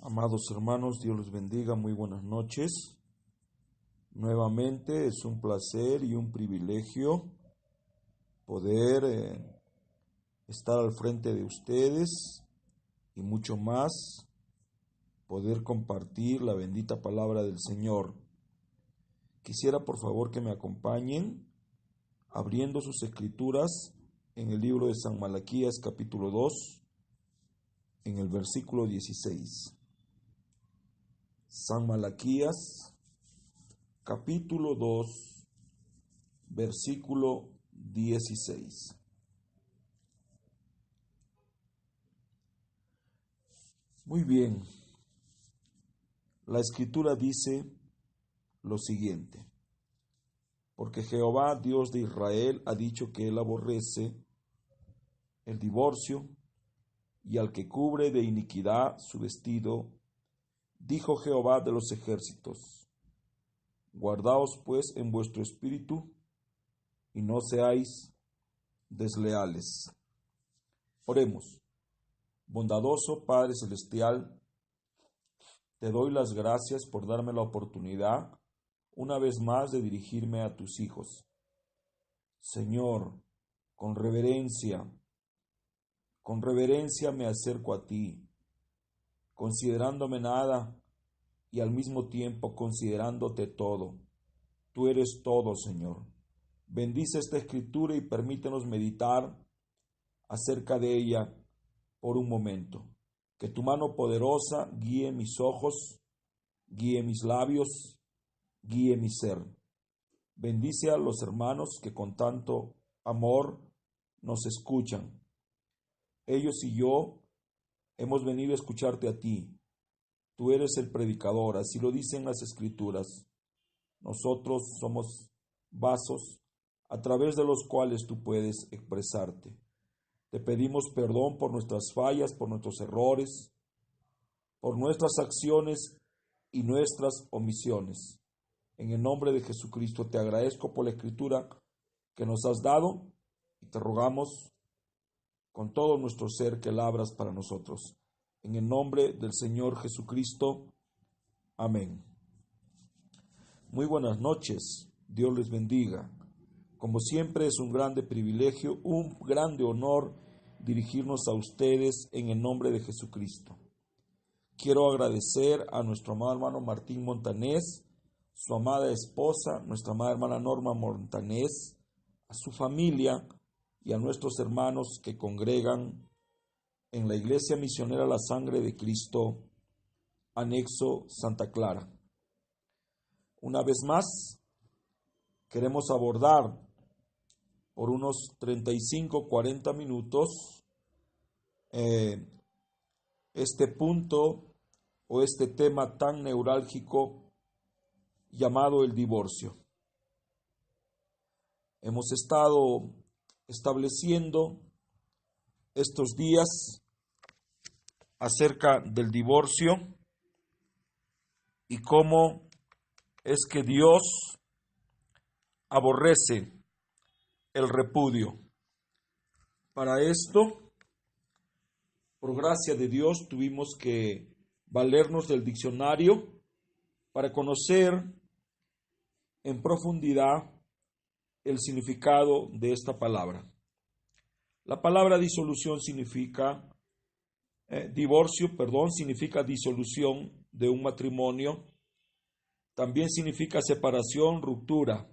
Amados hermanos, Dios los bendiga, muy buenas noches. Nuevamente es un placer y un privilegio poder estar al frente de ustedes y mucho más, poder compartir la bendita palabra del Señor. Quisiera por favor que me acompañen abriendo sus escrituras en el libro de San Malaquías capítulo 2, en el versículo 16. San Malaquías, capítulo 2, versículo 16. Muy bien, la escritura dice lo siguiente: porque Jehová, Dios de Israel, ha dicho que él aborrece el divorcio y al que cubre de iniquidad su vestido. Dijo Jehová de los ejércitos: guardaos pues en vuestro espíritu y no seáis desleales. Oremos. Bondadoso Padre Celestial, te doy las gracias por darme la oportunidad una vez más de dirigirme a tus hijos. Señor, con reverencia me acerco a ti, considerándome nada y al mismo tiempo considerándote todo. Tú eres todo, Señor. Bendice esta escritura y permítenos meditar acerca de ella por un momento. Que tu mano poderosa guíe mis ojos, guíe mis labios, guíe mi ser. Bendice a los hermanos que con tanto amor nos escuchan. Ellos y yo hemos venido a escucharte a ti. Tú eres el predicador, así lo dicen las escrituras. Nosotros somos vasos a través de los cuales tú puedes expresarte. Te pedimos perdón por nuestras fallas, por nuestros errores, por nuestras acciones y nuestras omisiones. En el nombre de Jesucristo te agradezco por la escritura que nos has dado y te rogamos con todo nuestro ser que la abras para nosotros. En el nombre del Señor Jesucristo. Amén. Muy buenas noches. Dios les bendiga. Como siempre es un grande privilegio, un grande honor dirigirnos a ustedes en el nombre de Jesucristo. Quiero agradecer a nuestro amado hermano Martín Montanés, su amada esposa, nuestra amada hermana Norma Montanés, a su familia y a nuestros hermanos que congregan en la Iglesia Misionera La Sangre de Cristo, anexo Santa Clara. Una vez más, queremos abordar por unos 35-40 minutos este punto o este tema tan neurálgico llamado el divorcio. Hemos estado estableciendo estos días acerca del divorcio y cómo es que Dios aborrece el repudio. Para esto, por gracia de Dios, tuvimos que valernos del diccionario para conocer en profundidad el significado de esta palabra. La palabra disolución significa significa disolución de un matrimonio. También significa separación, ruptura.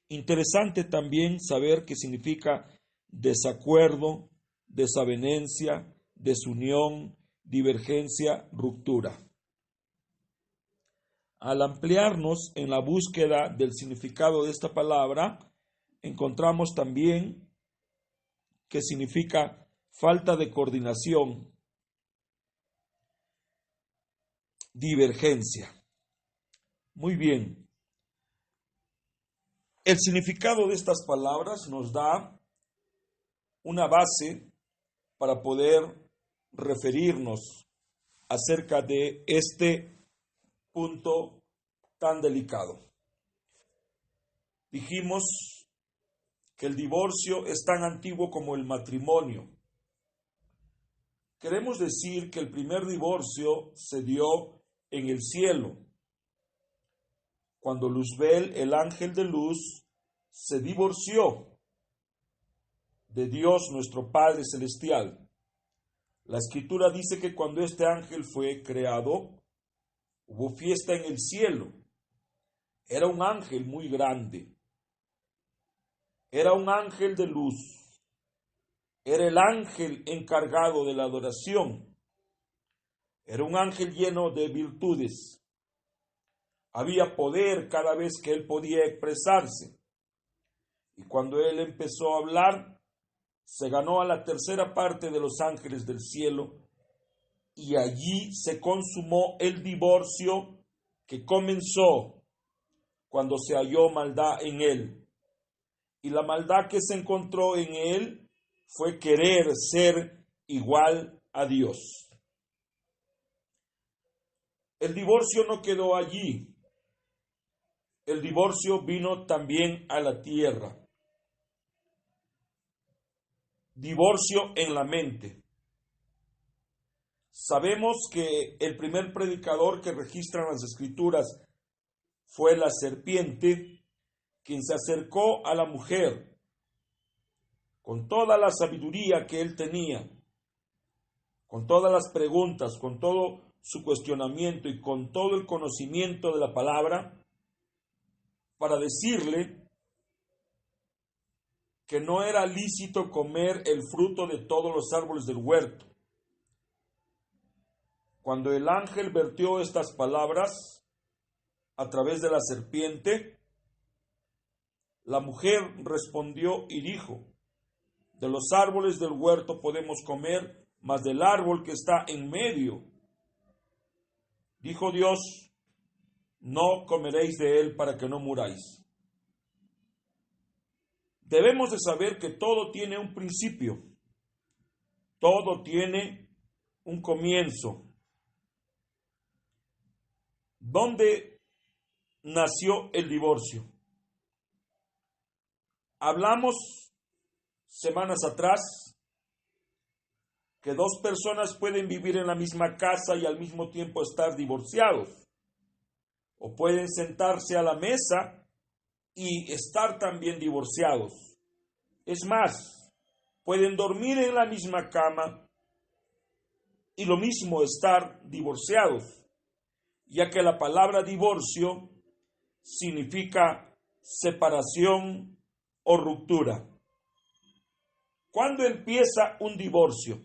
Interesante también saber que significa desacuerdo, desavenencia, desunión, divergencia, ruptura. Al ampliarnos en la búsqueda del significado de esta palabra, encontramos también que significa falta de coordinación, divergencia. Muy bien. El significado de estas palabras nos da una base para poder referirnos acerca de este punto tan delicado. Dijimos que el divorcio es tan antiguo como el matrimonio. queremos decir que el primer divorcio se dio en el cielo, cuando Luzbel, el ángel de luz, se divorció de Dios nuestro Padre Celestial. La Escritura dice que cuando este ángel fue creado, hubo fiesta en el cielo. Era un ángel muy grande. Era un ángel de luz. Era el ángel encargado de la adoración. Era un ángel lleno de virtudes. Había poder cada vez que él podía expresarse. Y cuando él empezó a hablar, se ganó a la tercera parte de los ángeles del cielo, y allí se consumó el divorcio que comenzó cuando se halló maldad en él. Y la maldad que se encontró en él fue querer ser igual a Dios. El divorcio no quedó allí. El divorcio vino también a la tierra. Divorcio en la mente. Sabemos que el primer predicador que registran las Escrituras fue la serpiente, quien se acercó a la mujer con toda la sabiduría que él tenía, con todas las preguntas, con todo su cuestionamiento y con todo el conocimiento de la palabra, para decirle que no era lícito comer el fruto de todos los árboles del huerto. Cuando el ángel vertió estas palabras a través de la serpiente, la mujer respondió y dijo: de los árboles del huerto podemos comer, mas del árbol que está en medio, dijo Dios, no comeréis de él para que no muráis. Debemos de saber que todo tiene un principio, todo tiene un comienzo. ¿Dónde nació el divorcio? Hablamos semanas atrás que dos personas pueden vivir en la misma casa y al mismo tiempo estar divorciados, o pueden sentarse a la mesa y estar también divorciados. Es más, pueden dormir en la misma cama y lo mismo estar divorciados, ya que la palabra divorcio significa separación o ruptura. ¿Cuándo empieza un divorcio?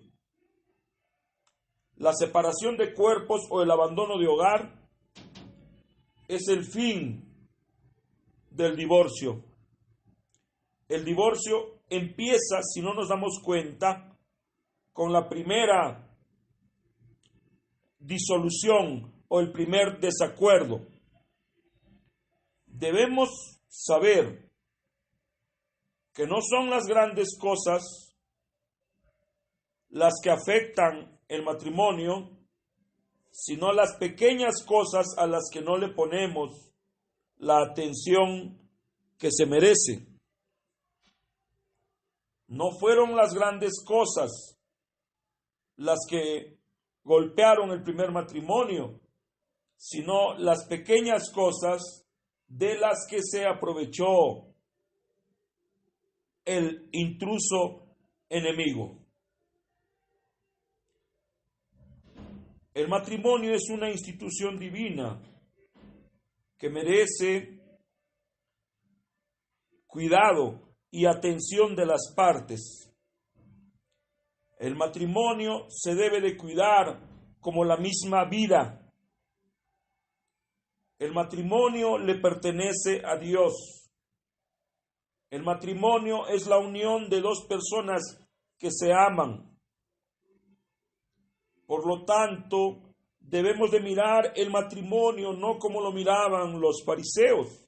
La separación de cuerpos o el abandono de hogar es el fin del divorcio. El divorcio empieza, si no nos damos cuenta, con la primera disolución o el primer desacuerdo. Debemos saber que no son las grandes cosas las que afectan el matrimonio, sino las pequeñas cosas a las que no le ponemos la atención que se merece. No fueron las grandes cosas las que golpearon el primer matrimonio, sino las pequeñas cosas de las que se aprovechó el intruso enemigo. El matrimonio es una institución divina que merece cuidado y atención de las partes. El matrimonio se debe de cuidar como la misma vida. El matrimonio le pertenece a Dios. El matrimonio es la unión de dos personas que se aman. Por lo tanto, debemos de mirar el matrimonio no como lo miraban los fariseos.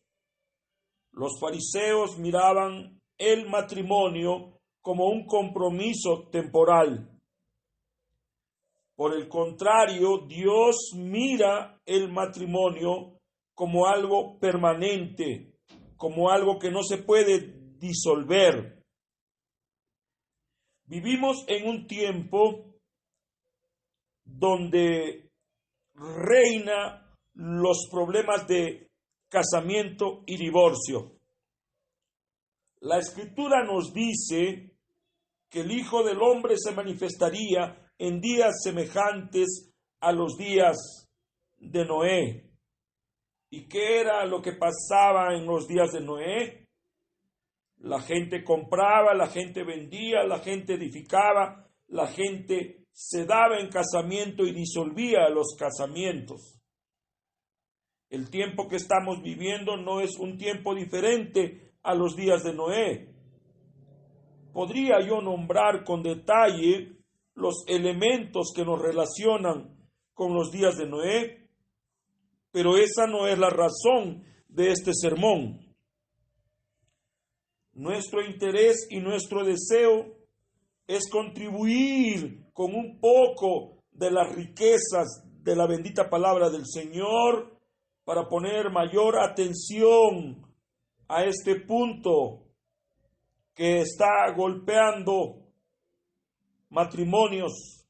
Los fariseos miraban el matrimonio como un compromiso temporal. Por el contrario, Dios mira el matrimonio como algo permanente, como algo que no se puede disolver. Vivimos en un tiempo donde reina los problemas de casamiento y divorcio. La Escritura nos dice que el Hijo del Hombre se manifestaría en días semejantes a los días de Noé. ¿Y qué era lo que pasaba en los días de Noé? La gente compraba, la gente vendía, la gente edificaba, la gente se daba en casamiento y disolvía los casamientos. El tiempo que estamos viviendo no es un tiempo diferente a los días de Noé. Podría yo nombrar con detalle los elementos que nos relacionan con los días de Noé, pero esa no es la razón de este sermón. Nuestro interés y nuestro deseo es contribuir con un poco de las riquezas de la bendita palabra del Señor para poner mayor atención a este punto que está golpeando matrimonios,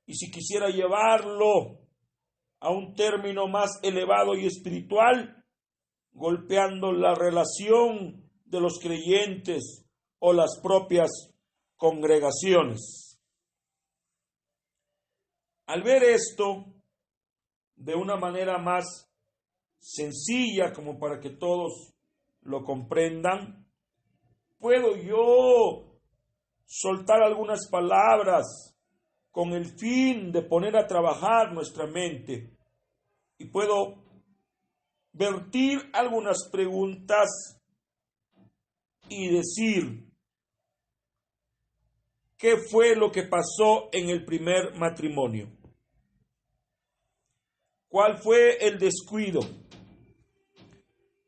y si quisiera llevarlo a un término más elevado y espiritual, golpeando la relación de los creyentes o las propias congregaciones. Al ver esto de una manera más sencilla, como para que todos lo comprendan, puedo yo soltar algunas palabras con el fin de poner a trabajar nuestra mente, y puedo vertir algunas preguntas y decir qué fue lo que pasó en el primer matrimonio. ¿Cuál fue el descuido?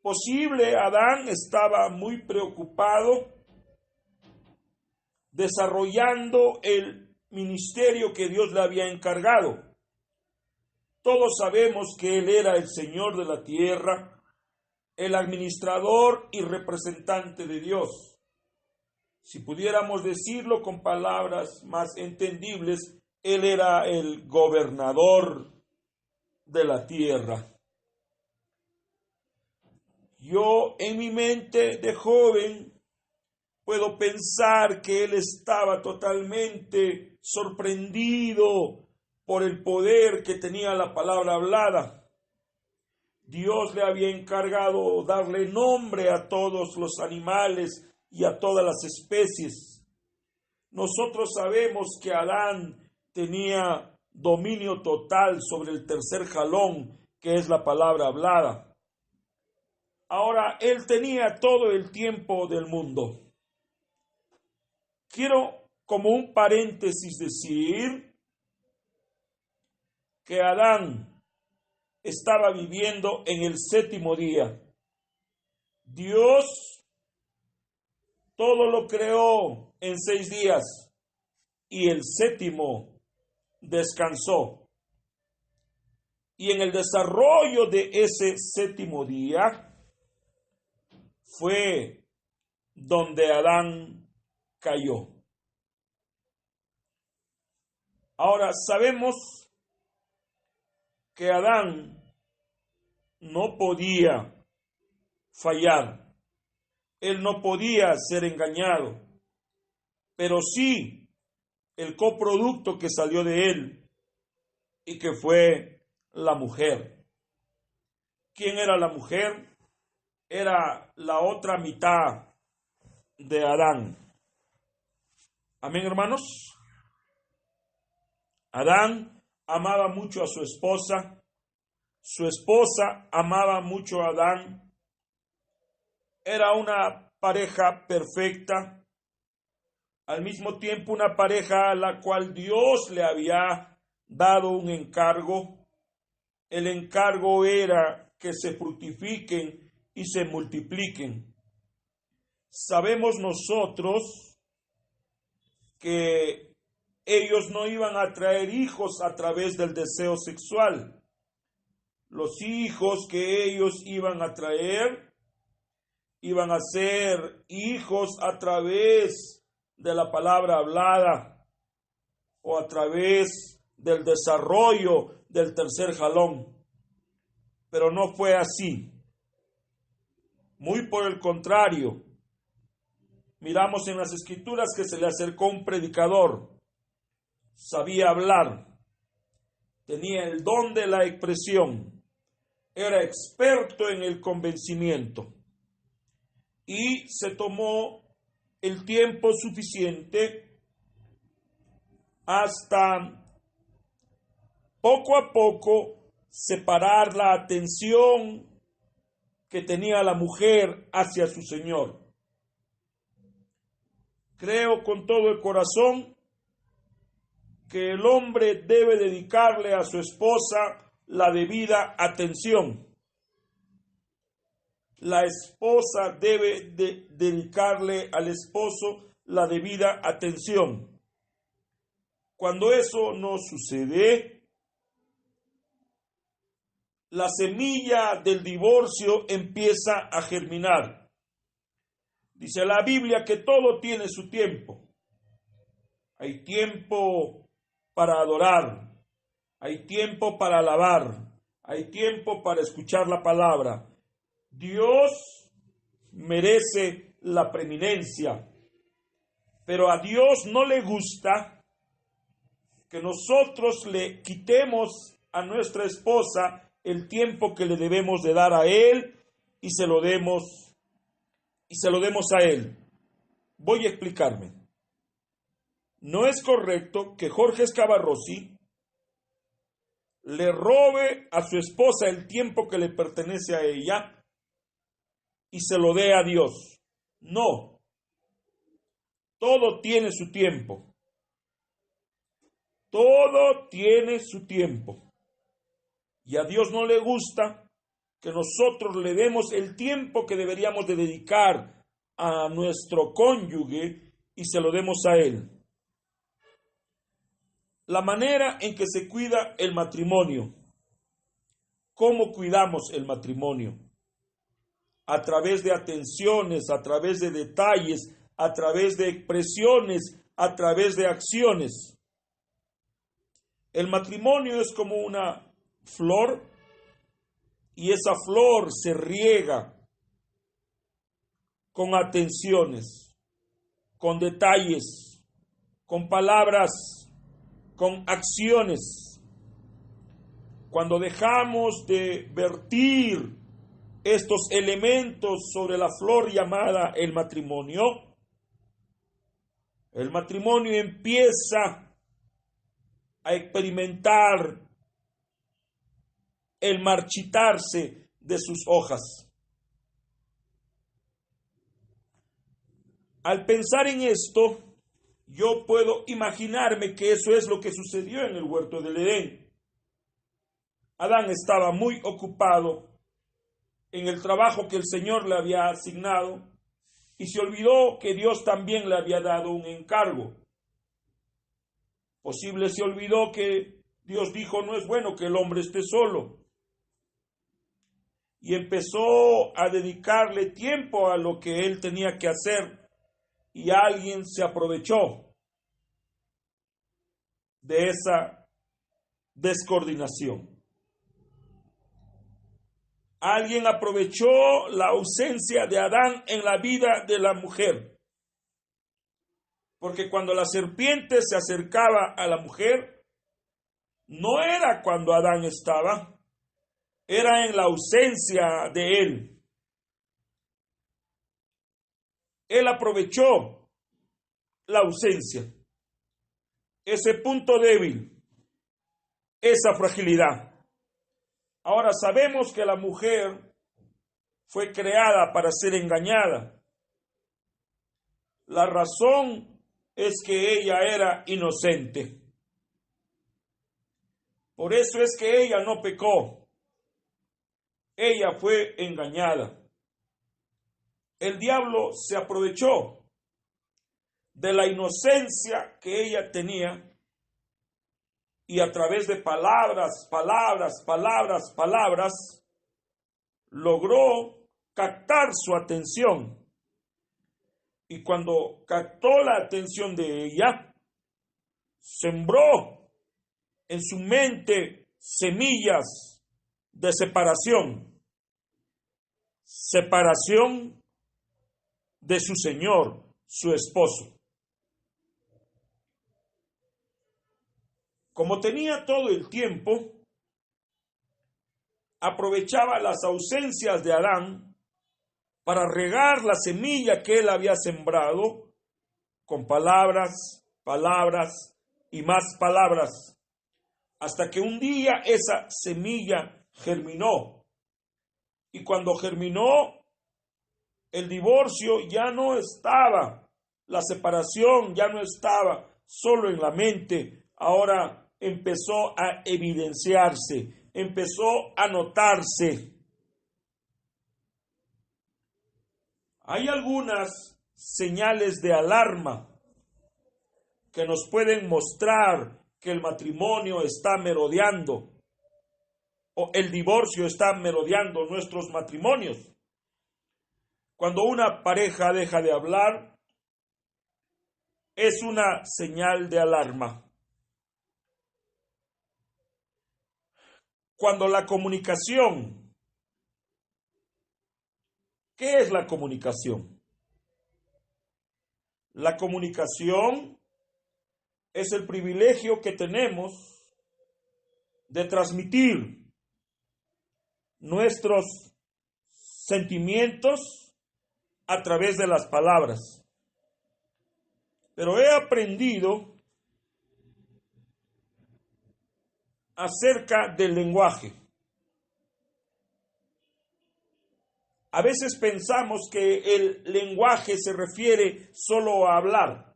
Posible, Adán estaba muy preocupado desarrollando el ministerio que Dios le había encargado. Todos sabemos que él era el Señor de la tierra, el administrador y representante de Dios. Si pudiéramos decirlo con palabras más entendibles, él era el gobernador de la tierra. Yo en mi mente de joven puedo pensar que él estaba totalmente sorprendido por el poder que tenía la palabra hablada. Dios le había encargado darle nombre a todos los animales y a todas las especies. Nosotros sabemos que Adán tenía dominio total sobre el tercer jalón, que es la palabra hablada. Ahora, él tenía todo el tiempo del mundo. Quiero, como un paréntesis, decir que Adán estaba viviendo en el séptimo día. Dios todo lo creó en 6 días y el séptimo descansó. Y en el desarrollo de ese séptimo día fue donde Adán cayó. Ahora sabemos que Adán no podía fallar, él no podía ser engañado, pero sí el coproducto que salió de él y que fue la mujer. ¿Quién era la mujer? Era la otra mitad de Adán. Amén, hermanos. Adán amaba mucho a su esposa amaba mucho a Adán. Era una pareja perfecta, al mismo tiempo una pareja a la cual Dios le había dado un encargo. El encargo era que se fructifiquen y se multipliquen. Sabemos nosotros que ellos no iban a traer hijos a través del deseo sexual. Los hijos que ellos iban a traer iban a ser hijos a través de la palabra hablada o a través del desarrollo del tercer jalón. Pero no fue así. Muy por el contrario, miramos en las escrituras que se le acercó un predicador, sabía hablar, tenía el don de la expresión, era experto en el convencimiento y se tomó el tiempo suficiente hasta poco a poco separar la atención que tenía la mujer hacia su Señor. Creo con todo el corazón que el hombre debe dedicarle a su esposa la debida atención. La esposa debe dedicarle al esposo la debida atención. Cuando eso no sucede, la semilla del divorcio empieza a germinar. Dice la Biblia que todo tiene su tiempo. Hay tiempo para adorar, hay tiempo para alabar, hay tiempo para escuchar la palabra. Dios merece la preeminencia, pero a Dios no le gusta que nosotros le quitemos a nuestra esposa el tiempo que le debemos de dar a Él y se lo demos a Él. Voy a explicarme. No es correcto que Jorge Escavarrossi le robe a su esposa el tiempo que le pertenece a ella y se lo dé a Dios. No. Todo tiene su tiempo. Todo tiene su tiempo. Y a Dios no le gusta que nosotros le demos el tiempo que deberíamos de dedicar a nuestro cónyuge y se lo demos a Él. La manera en que se cuida el matrimonio. ¿Cómo cuidamos el matrimonio? A través de atenciones, a través de detalles, a través de expresiones, a través de acciones. El matrimonio es como una flor y esa flor se riega con atenciones, con detalles, con palabras, con acciones. Cuando dejamos de vertir estos elementos sobre la flor llamada el matrimonio empieza a experimentar el marchitarse de sus hojas. Al pensar en esto, yo puedo imaginarme que eso es lo que sucedió en el huerto del Edén. Adán estaba muy ocupado en el trabajo que el Señor le había asignado y se olvidó que Dios también le había dado un encargo. Posible se olvidó que Dios dijo, no es bueno que el hombre esté solo. Y empezó a dedicarle tiempo a lo que él tenía que hacer y alguien se aprovechó de esa descoordinación. Alguien aprovechó la ausencia de Adán en la vida de la mujer. Porque cuando la serpiente se acercaba a la mujer, no era cuando Adán estaba, era en la ausencia de él. Él aprovechó la ausencia, ese punto débil, esa fragilidad. Ahora sabemos que la mujer fue creada para ser engañada. La razón es que ella era inocente. Por eso es que ella no pecó. Ella fue engañada. El diablo se aprovechó de la inocencia que ella tenía y a través de palabras, logró captar su atención. Y cuando captó la atención de ella, sembró en su mente semillas de separación de su Señor, su esposo. Como tenía todo el tiempo, aprovechaba las ausencias de Adán para regar la semilla que él había sembrado con palabras, palabras y más palabras, hasta que un día esa semilla germinó. Y cuando germinó, el divorcio ya no estaba, la separación ya no estaba solo en la mente, ahora empezó a evidenciarse, empezó a notarse. Hay algunas señales de alarma que nos pueden mostrar que el matrimonio está merodeando o el divorcio está merodeando nuestros matrimonios. Cuando una pareja deja de hablar, es una señal de alarma. Cuando la comunicación, ¿qué es la comunicación? La comunicación es el privilegio que tenemos de transmitir nuestros sentimientos a través de las palabras. Pero he aprendido acerca del lenguaje. A veces pensamos que el lenguaje se refiere solo a hablar,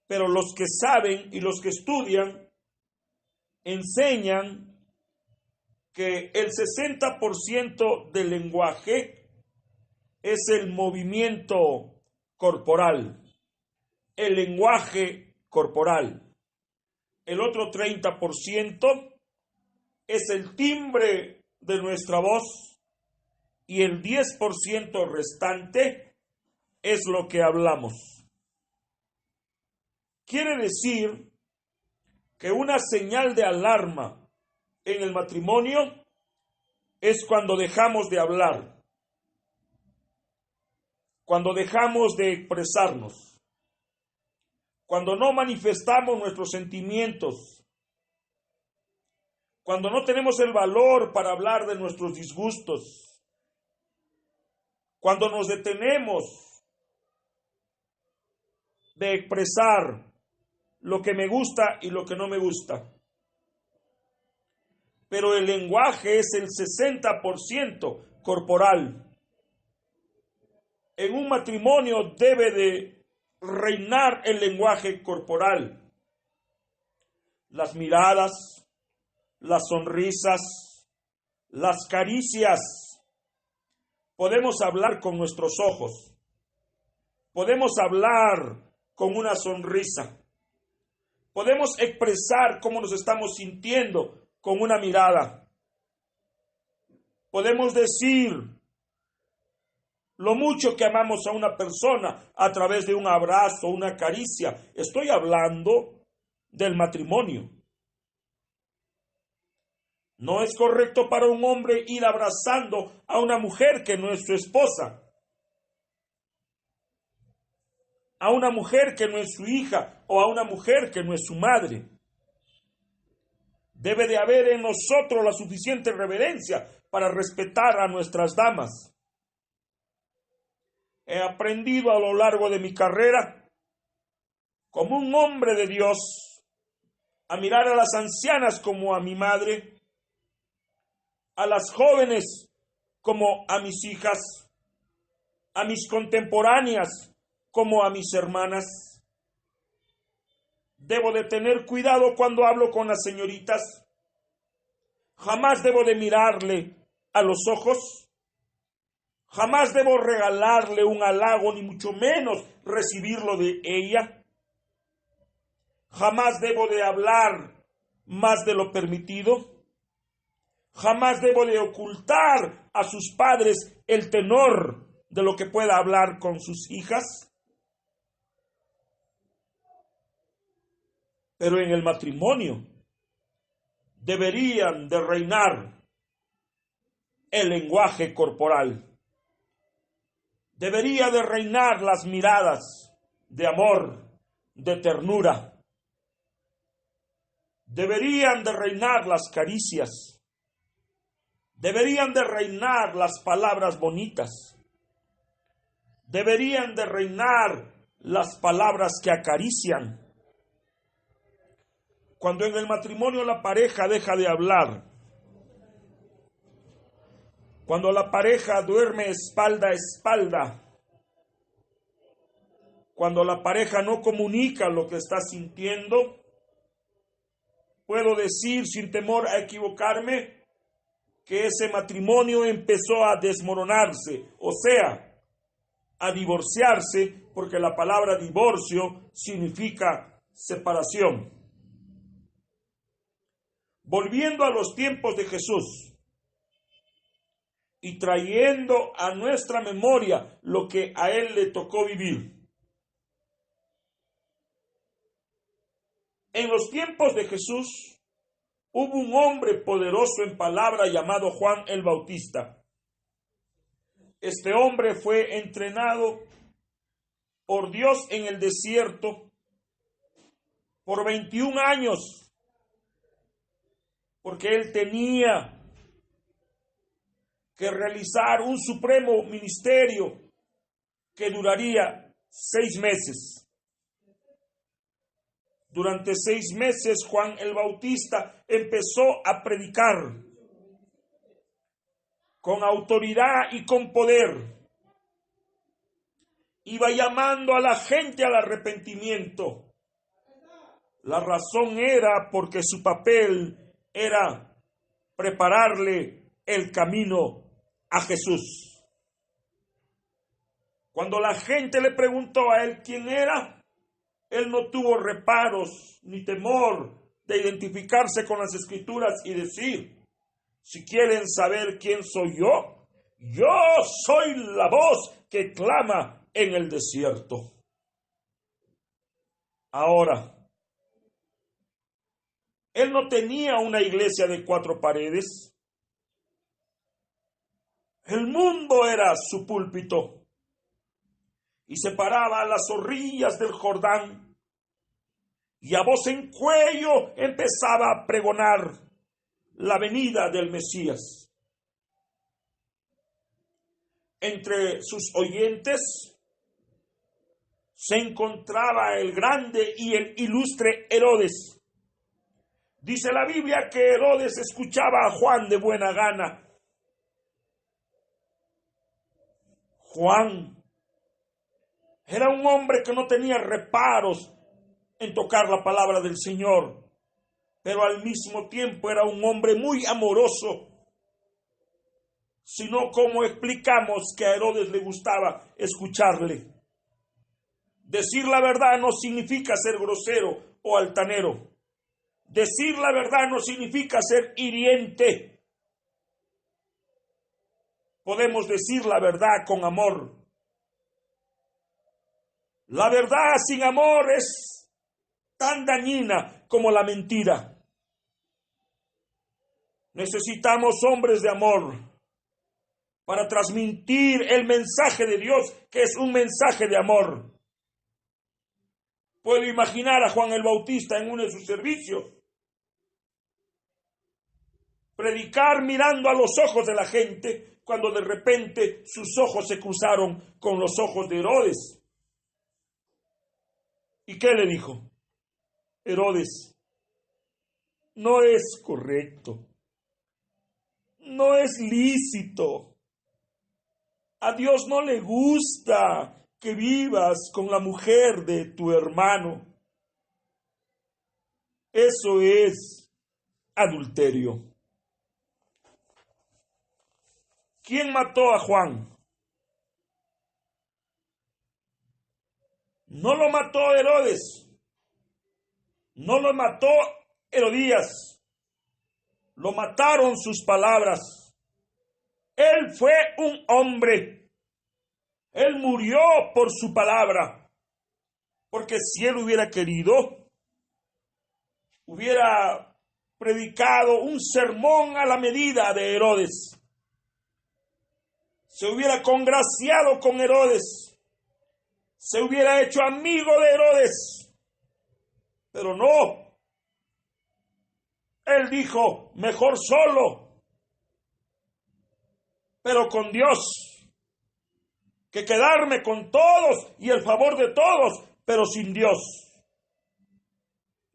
pero los que saben y los que estudian enseñan que el 60% del lenguaje es el movimiento corporal, el lenguaje corporal. El otro 30% es el timbre de nuestra voz y el 10% restante es lo que hablamos. Quiere decir que una señal de alarma en el matrimonio es cuando dejamos de hablar, cuando dejamos de expresarnos, cuando no manifestamos nuestros sentimientos, cuando no tenemos el valor para hablar de nuestros disgustos, cuando nos detenemos de expresar lo que me gusta y lo que no me gusta. Pero el lenguaje es el 60% corporal. En un matrimonio debe de reinar el lenguaje corporal. Las miradas, las sonrisas, las caricias. Podemos hablar con nuestros ojos. Podemos hablar con una sonrisa. Podemos expresar cómo nos estamos sintiendo con una mirada. Podemos decir lo mucho que amamos a una persona a través de un abrazo, una caricia. Estoy hablando del matrimonio. No es correcto para un hombre ir abrazando a una mujer que no es su esposa, a una mujer que no es su hija o a una mujer que no es su madre. Debe de haber en nosotros la suficiente reverencia para respetar a nuestras damas. He aprendido a lo largo de mi carrera, como un hombre de Dios, a mirar a las ancianas como a mi madre, a las jóvenes como a mis hijas, a mis contemporáneas como a mis hermanas. Debo de tener cuidado cuando hablo con las señoritas. Jamás debo de mirarle a los ojos. Jamás debo regalarle un halago, ni mucho menos recibirlo de ella. Jamás debo de hablar más de lo permitido. Jamás debo de ocultar a sus padres el tenor de lo que pueda hablar con sus hijas. Pero en el matrimonio deberían de reinar el lenguaje corporal. Debería de reinar las miradas de amor, de ternura. Deberían de reinar las caricias. Deberían de reinar las palabras bonitas. Deberían de reinar las palabras que acarician. Cuando en el matrimonio la pareja deja de hablar, cuando la pareja duerme espalda a espalda, cuando la pareja no comunica lo que está sintiendo, puedo decir sin temor a equivocarme que ese matrimonio empezó a desmoronarse, o sea, a divorciarse, porque la palabra divorcio significa separación. Volviendo a los tiempos de Jesús y trayendo a nuestra memoria lo que a él le tocó vivir. En los tiempos de Jesús hubo un hombre poderoso en palabra llamado Juan el Bautista. Este hombre fue entrenado por Dios en el desierto por 21 años, porque él tenía que realizar un supremo ministerio que duraría 6 meses. Durante 6 meses Juan el Bautista empezó a predicar con autoridad y con poder. Iba llamando a la gente al arrepentimiento. La razón era porque su papel era prepararle el camino a Jesús. Cuando la gente le preguntó a él quién era, él no tuvo reparos ni temor de identificarse con las Escrituras y decir: si quieren saber quién soy yo soy la voz que clama en el desierto. Ahora, él no tenía una iglesia de 4 paredes. El mundo era su púlpito y se paraba a las orillas del Jordán y a voz en cuello empezaba a pregonar la venida del Mesías. Entre sus oyentes se encontraba el grande y el ilustre Herodes. Dice la Biblia que Herodes escuchaba a Juan de buena gana. Juan era un hombre que no tenía reparos en tocar la palabra del Señor, pero al mismo tiempo era un hombre muy amoroso. Sino, ¿cómo explicamos que a Herodes le gustaba escucharle? Decir la verdad no significa ser grosero o altanero. Decir la verdad no significa ser hiriente. Podemos decir la verdad con amor. La verdad sin amor es tan dañina como la mentira. Necesitamos hombres de amor para transmitir el mensaje de Dios, que es un mensaje de amor. Puedo imaginar a Juan el Bautista en uno de sus servicios predicar mirando a los ojos de la gente, cuando de repente sus ojos se cruzaron con los ojos de Herodes. ¿Y qué le dijo? Herodes, no es correcto, no es lícito. A Dios no le gusta que vivas con la mujer de tu hermano. Eso es adulterio. ¿Quién mató a Juan? No lo mató Herodes, no lo mató Herodías, lo mataron sus palabras. Él fue un hombre, él murió por su palabra, porque si él hubiera querido, hubiera predicado un sermón a la medida de Herodes. Se hubiera congraciado con Herodes. Se hubiera hecho amigo de Herodes. Pero no. Él dijo, mejor solo, pero con Dios, que quedarme con todos y el favor de todos, pero sin Dios.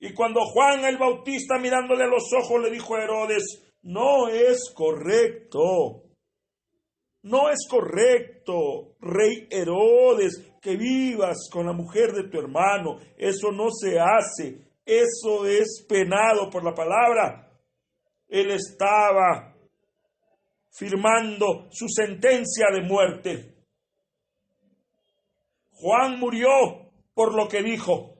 Y cuando Juan el Bautista, mirándole a los ojos, le dijo a Herodes, no es correcto, rey Herodes, que vivas con la mujer de tu hermano. Eso no se hace, eso es penado por la palabra. Él estaba firmando su sentencia de muerte. Juan murió por lo que dijo.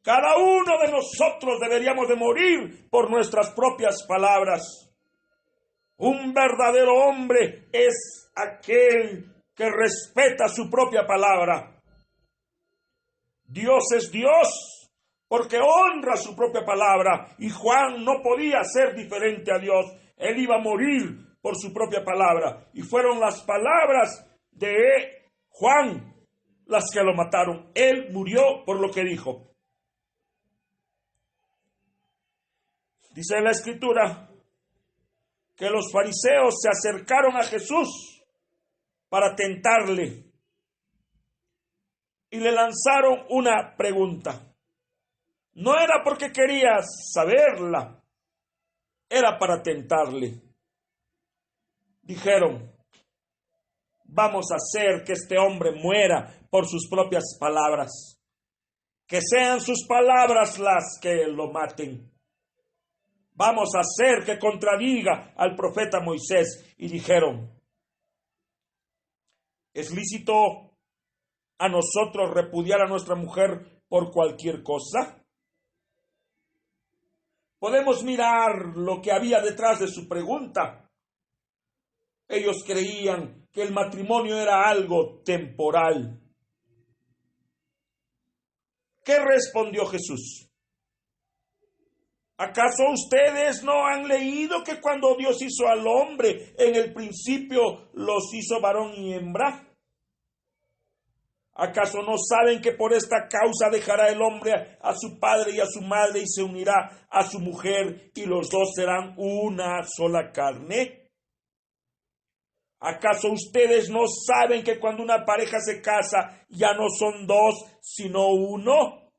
Cada uno de nosotros deberíamos de morir por nuestras propias palabras. Un verdadero hombre es aquel que respeta su propia palabra. Dios es Dios porque honra su propia palabra, y Juan no podía ser diferente a Dios. Él iba a morir por su propia palabra, y fueron las palabras de Juan las que lo mataron. Él murió por lo que dijo. Dice la Escritura que los fariseos se acercaron a Jesús para tentarle y le lanzaron una pregunta. No era porque quería saberla, era para tentarle. Dijeron, vamos a hacer que este hombre muera por sus propias palabras, que sean sus palabras las que lo maten. Vamos a hacer que contradiga al profeta Moisés. Y dijeron, ¿es lícito a nosotros repudiar a nuestra mujer por cualquier cosa? Podemos mirar lo que había detrás de su pregunta. Ellos creían que el matrimonio era algo temporal. ¿Qué respondió Jesús? ¿Acaso ustedes no han leído que cuando Dios hizo al hombre, en el principio los hizo varón y hembra? ¿Acaso no saben que por esta causa dejará el hombre a su padre y a su madre y se unirá a su mujer y los dos serán una sola carne? ¿Acaso ustedes no saben que cuando una pareja se casa ya no son dos, sino uno?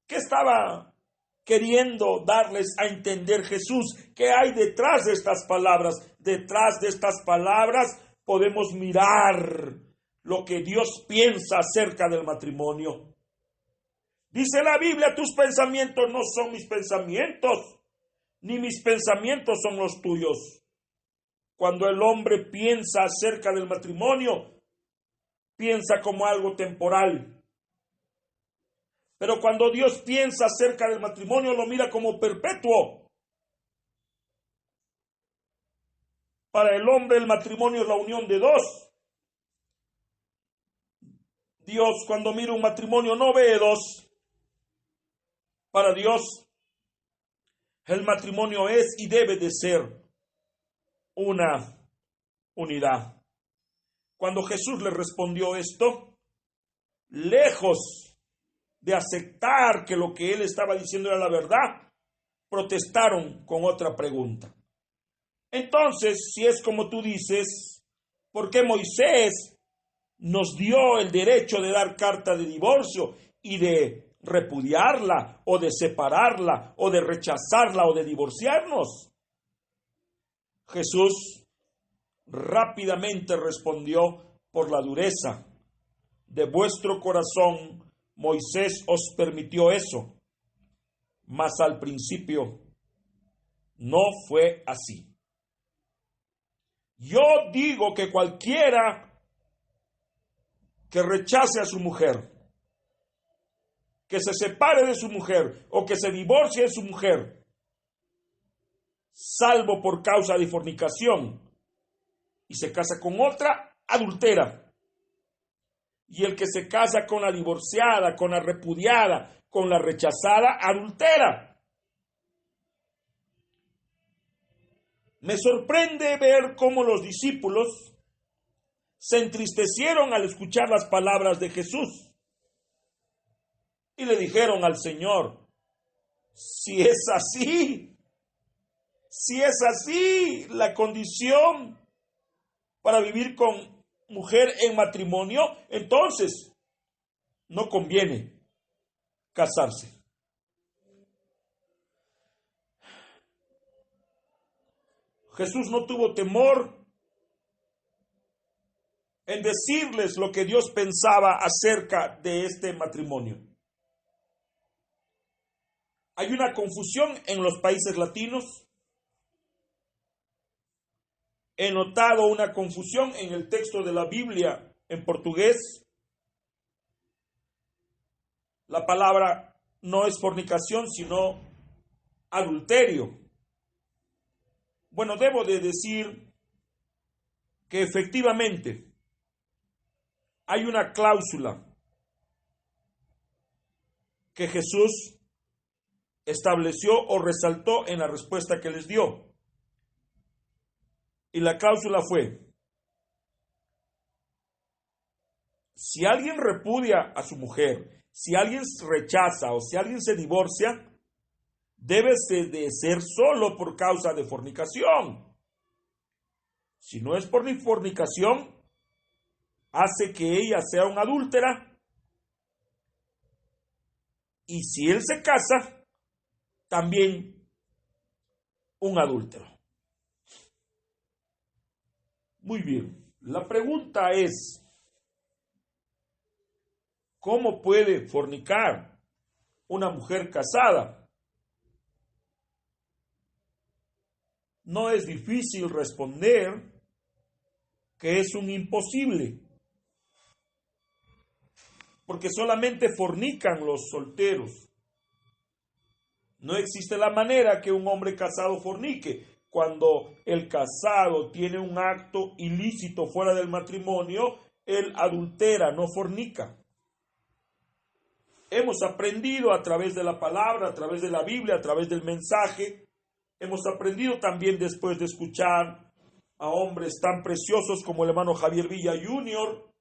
¿Qué estaba queriendo darles a entender Jesús? ¿Qué hay detrás de estas palabras? Detrás de estas palabras podemos mirar lo que Dios piensa acerca del matrimonio. Dice la Biblia, tus pensamientos no son mis pensamientos, ni mis pensamientos son los tuyos. Cuando el hombre piensa acerca del matrimonio, piensa como algo temporal. Pero cuando Dios piensa acerca del matrimonio, lo mira como perpetuo. Para el hombre, el matrimonio es la unión de dos. Dios, cuando mira un matrimonio, no ve dos. Para Dios, el matrimonio es y debe de ser una unidad. Cuando Jesús le respondió esto, lejos de aceptar que lo que él estaba diciendo era la verdad, protestaron con otra pregunta. Entonces, si es como tú dices, ¿por qué Moisés nos dio el derecho de dar carta de divorcio y de repudiarla o de separarla o de rechazarla o de divorciarnos? Jesús rápidamente respondió, por la dureza de vuestro corazón Moisés os permitió eso, mas al principio no fue así. Yo digo que cualquiera que rechace a su mujer, que se separe de su mujer o que se divorcie de su mujer, salvo por causa de fornicación, y se casa con otra, adultera. Y el que se casa con la divorciada, con la repudiada, con la rechazada adúltera. Me sorprende ver cómo los discípulos se entristecieron al escuchar las palabras de Jesús y le dijeron al Señor: si es así la condición para vivir con mujer en matrimonio, entonces no conviene casarse. Jesús no tuvo temor en decirles lo que Dios pensaba acerca de este matrimonio. Hay una confusión en los países latinos. He notado una confusión en el texto de la Biblia en portugués. La palabra no es fornicación, sino adulterio. Bueno, debo de decir que efectivamente hay una cláusula que Jesús estableció o resaltó en la respuesta que les dio. Y la cláusula fue: si alguien repudia a su mujer, si alguien rechaza o si alguien se divorcia, debe de ser solo por causa de fornicación. Si no es por fornicación, hace que ella sea una adúltera. Y si él se casa, también un adúltero. Muy bien, la pregunta es: ¿cómo puede fornicar una mujer casada? No es difícil responder que es un imposible, porque solamente fornican los solteros. No existe la manera que un hombre casado fornique. Cuando el casado tiene un acto ilícito fuera del matrimonio, él adultera, no fornica. Hemos aprendido a través de la palabra, a través de la Biblia, a través del mensaje. Hemos aprendido también después de escuchar a hombres tan preciosos como el hermano Javier Villa Jr.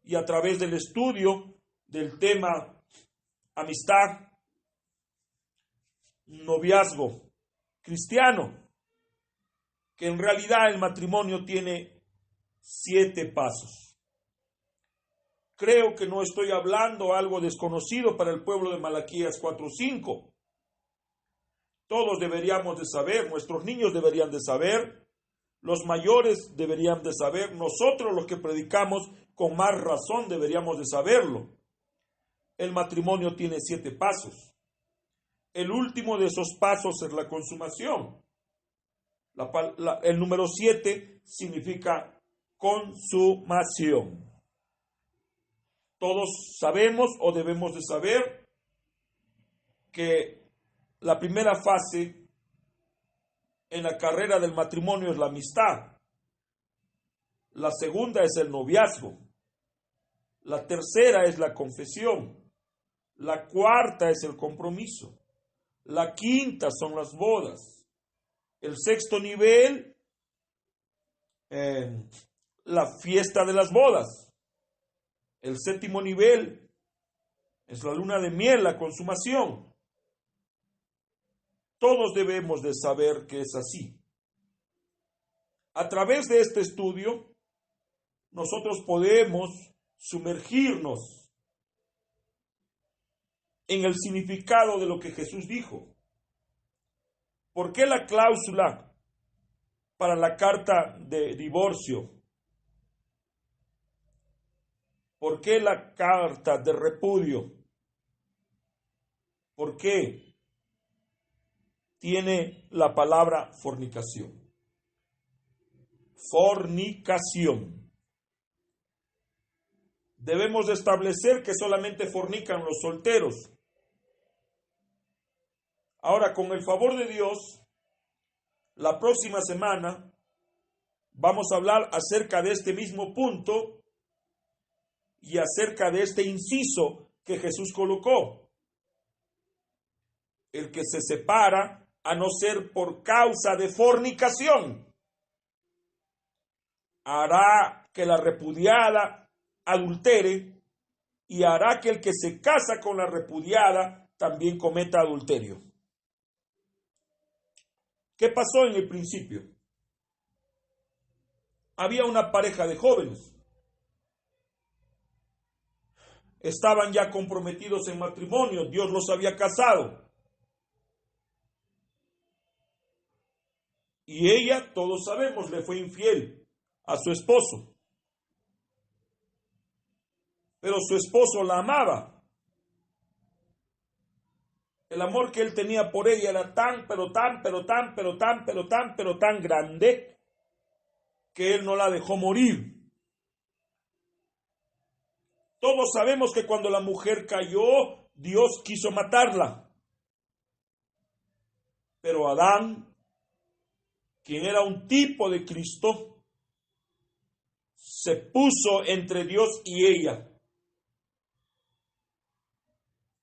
y a través del estudio del tema amistad, noviazgo cristiano, que en realidad el matrimonio tiene 7 pasos. Creo que no estoy hablando algo desconocido para el pueblo de Malaquías 4:5. Todos deberíamos de saber, nuestros niños deberían de saber, los mayores deberían de saber, nosotros los que predicamos con más razón deberíamos de saberlo. El matrimonio tiene 7 pasos. El último de esos pasos es la consumación. El número 7 significa consumación. Todos sabemos o debemos de saber que la primera fase en la carrera del matrimonio es la amistad. La segunda es el noviazgo. La tercera es la confesión. La cuarta es el compromiso. La quinta son las bodas. El sexto nivel, la fiesta de las bodas. El séptimo nivel es la luna de miel, la consumación. Todos debemos de saber que es así. A través de este estudio, nosotros podemos sumergirnos en el significado de lo que Jesús dijo. ¿Por qué la cláusula para la carta de divorcio? ¿Por qué la carta de repudio? ¿Por qué tiene la palabra fornicación? Fornicación. Debemos de establecer que solamente fornican los solteros. Ahora, con el favor de Dios, la próxima semana vamos a hablar acerca de este mismo punto y acerca de este inciso que Jesús colocó. El que se separa, a no ser por causa de fornicación, hará que la repudiada adultere y hará que el que se casa con la repudiada también cometa adulterio. ¿Qué pasó en el principio? Había una pareja de jóvenes. Estaban ya comprometidos en matrimonio, Dios los había casado. Y ella, todos sabemos, le fue infiel a su esposo. Pero su esposo la amaba. El amor que él tenía por ella era tan grande que él no la dejó morir. Todos sabemos que cuando la mujer cayó, Dios quiso matarla. Pero Adán, quien era un tipo de Cristo, se puso entre Dios y ella.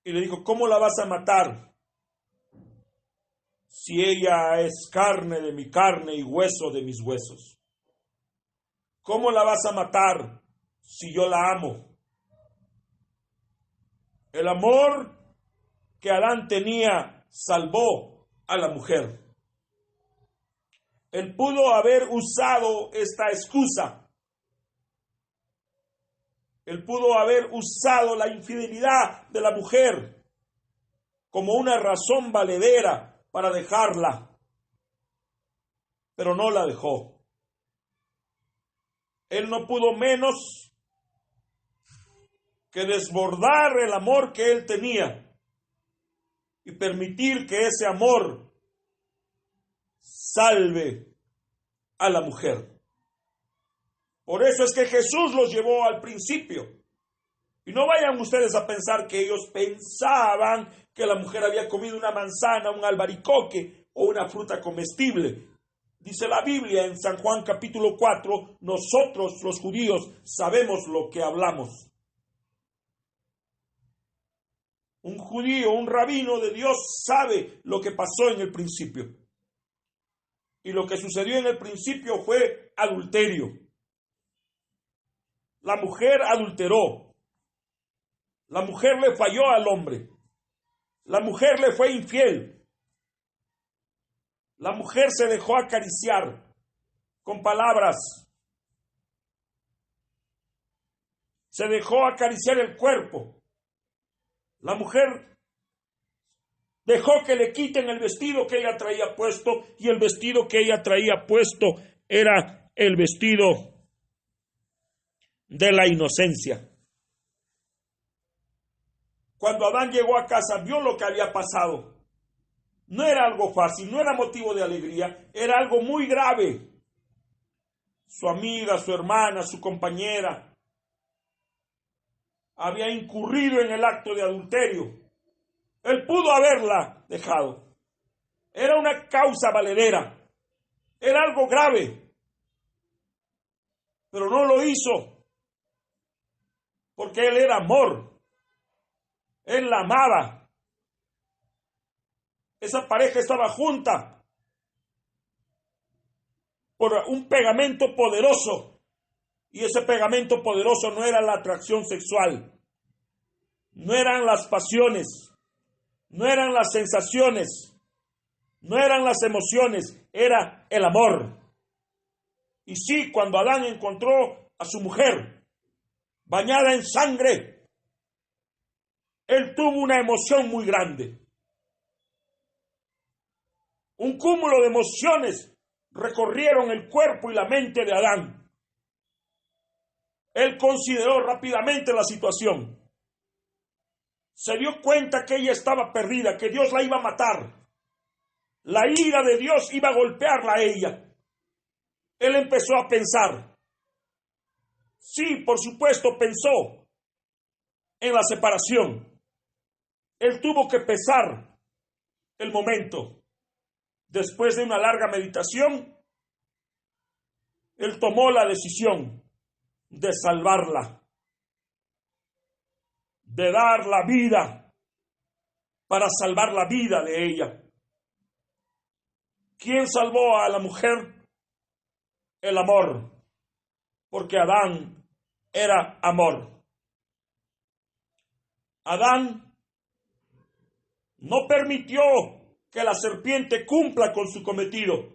Y le dijo, ¿cómo la vas a matar? Si ella es carne de mi carne y hueso de mis huesos. ¿Cómo la vas a matar si yo la amo? El amor que Adán tenía salvó a la mujer. Él pudo haber usado esta excusa. Él pudo haber usado la infidelidad de la mujer como una razón valedera para dejarla, pero no la dejó. Él no pudo menos que desbordar el amor que él tenía y permitir que ese amor salve a la mujer. Por eso es que Jesús los llevó al principio. Y no vayan ustedes a pensar que ellos pensaban que la mujer había comido una manzana, un albaricoque o una fruta comestible. Dice la Biblia en San Juan capítulo 4, nosotros los judíos sabemos lo que hablamos. Un judío, un rabino de Dios sabe lo que pasó en el principio. Y lo que sucedió en el principio fue adulterio. La mujer adulteró. La mujer le falló al hombre. La mujer le fue infiel. La mujer se dejó acariciar con palabras. Se dejó acariciar el cuerpo. La mujer dejó que le quiten el vestido que ella traía puesto, y el vestido que ella traía puesto era el vestido de la inocencia. Cuando Adán llegó a casa, vio lo que había pasado. No era algo fácil, no era motivo de alegría, era algo muy grave. Su amiga, su hermana, su compañera había incurrido en el acto de adulterio. Él pudo haberla dejado. Era una causa valedera. Era algo grave. Pero no lo hizo. Porque él era amor. Él la amaba. Esa pareja estaba junta por un pegamento poderoso. Y ese pegamento poderoso no era la atracción sexual. No eran las pasiones. No eran las sensaciones. No eran las emociones. Era el amor. Y sí, cuando Adán encontró a su mujer bañada en sangre, él tuvo una emoción muy grande. Un cúmulo de emociones recorrieron el cuerpo y la mente de Adán. Él consideró rápidamente la situación. Se dio cuenta que ella estaba perdida, que Dios la iba a matar. La ira de Dios iba a golpearla a ella. Él empezó a pensar. Sí, por supuesto, pensó en la separación. Él tuvo que pesar el momento. Después de una larga meditación, él tomó la decisión de salvarla. de dar la vida para salvar la vida de ella. ¿Quién salvó a la mujer? El amor, porque Adán era amor. Adán no permitió que la serpiente cumpla con su cometido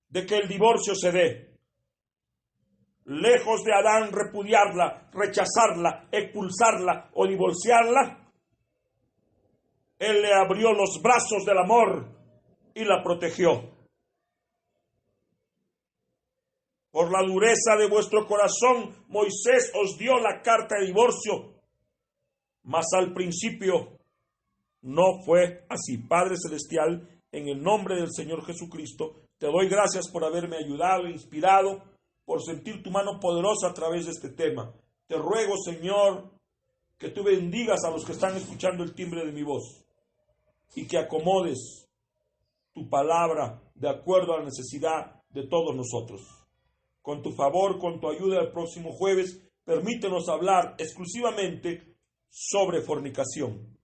de que el divorcio se dé. Lejos de Adán repudiarla, rechazarla, expulsarla o divorciarla, él le abrió los brazos del amor y la protegió. Por la dureza de vuestro corazón, Moisés os dio la carta de divorcio, mas al principio no fue así. Padre Celestial, en el nombre del Señor Jesucristo, te doy gracias por haberme ayudado, inspirado, por sentir tu mano poderosa a través de este tema. Te ruego, Señor, que tú bendigas a los que están escuchando el timbre de mi voz y que acomodes tu palabra de acuerdo a la necesidad de todos nosotros. Con tu favor, con tu ayuda, el próximo jueves, permítenos hablar exclusivamente sobre fornicación.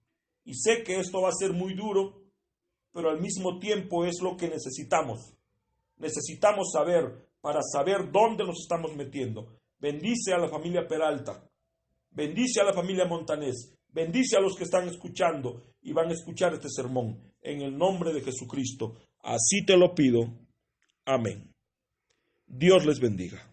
Y sé que esto va a ser muy duro, pero al mismo tiempo es lo que necesitamos. Necesitamos saber para saber dónde nos estamos metiendo. Bendice a la familia Peralta, bendice a la familia Montanés, bendice a los que están escuchando y van a escuchar este sermón. En el nombre de Jesucristo, así te lo pido. Amén. Dios les bendiga.